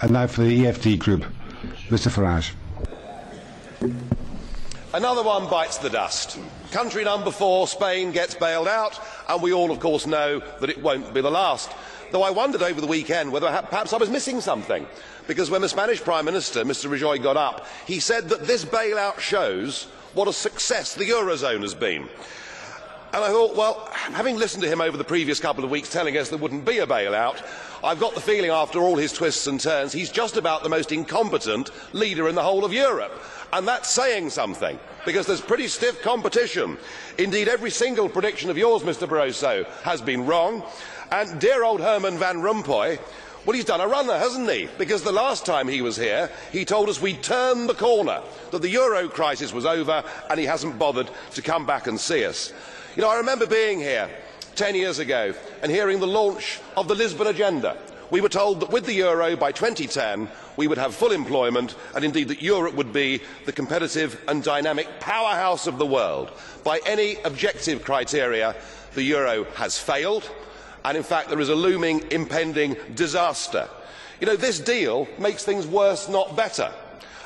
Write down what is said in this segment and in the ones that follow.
And now for the EFD group, Mr. Farage. Another one bites the dust. Country number 4, Spain, gets bailed out, and we all, of course, know that it won't be the last. Though I wondered over the weekend whether perhaps I was missing something, because when the Spanish Prime Minister, Mr. Rajoy, got up, he said that this bailout shows what a success the Eurozone has been. And I thought, well, having listened to him over the previous couple of weeks telling us there wouldn't be a bailout, I've got the feeling after all his twists and turns he's just about the most incompetent leader in the whole of Europe. And that's saying something, because there's pretty stiff competition. Indeed, every single prediction of yours, Mr. Barroso, has been wrong. And dear old Herman Van Rompuy, well, he's done a runner, hasn't he? Because the last time he was here, he told us we'd turned the corner, that the euro crisis was over, and he hasn't bothered to come back and see us. You know, I remember being here 10 years ago and hearing the launch of the Lisbon Agenda. We were told that with the euro by 2010 we would have full employment, and indeed that Europe would be the competitive and dynamic powerhouse of the world. By any objective criteria, the euro has failed, and in fact there is a looming impending disaster. You know, this deal makes things worse, not better.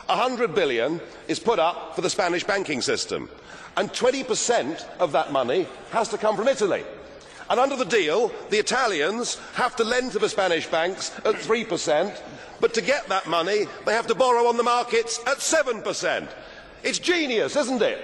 100 billion is put up for the Spanish banking system, and 20% of that money has to come from Italy. And under the deal, the Italians have to lend to the Spanish banks at 3%, but to get that money, they have to borrow on the markets at 7%. It's genius, isn't it?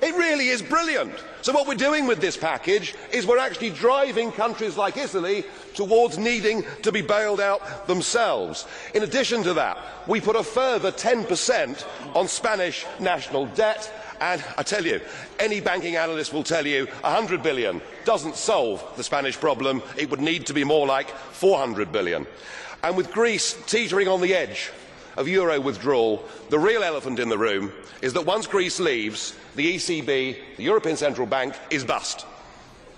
It really is brilliant. So what we're doing with this package is we're actually driving countries like Italy towards needing to be bailed out themselves. In addition to that, we put a further 10% on Spanish national debt. And I tell you, any banking analyst will tell you 100 billion doesn't solve the Spanish problem. It would need to be more like 400 billion. And with Greece teetering on the edge of euro withdrawal, the real elephant in the room is that once Greece leaves, the ECB, the European Central Bank, is bust.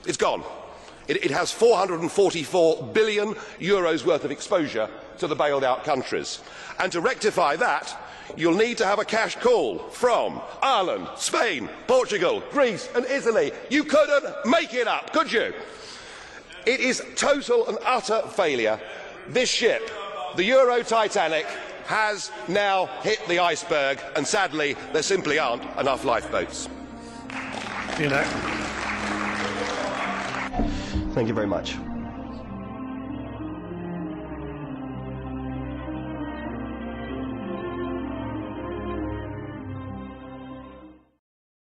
It's gone. It has 444 billion euros worth of exposure to the bailed out countries. And to rectify that, you'll need to have a cash call from Ireland, Spain, Portugal, Greece and Italy. You couldn't make it up, could you? It is total and utter failure. This ship, the Euro Titanic, has now hit the iceberg, and sadly there simply aren't enough lifeboats. Thank you very much.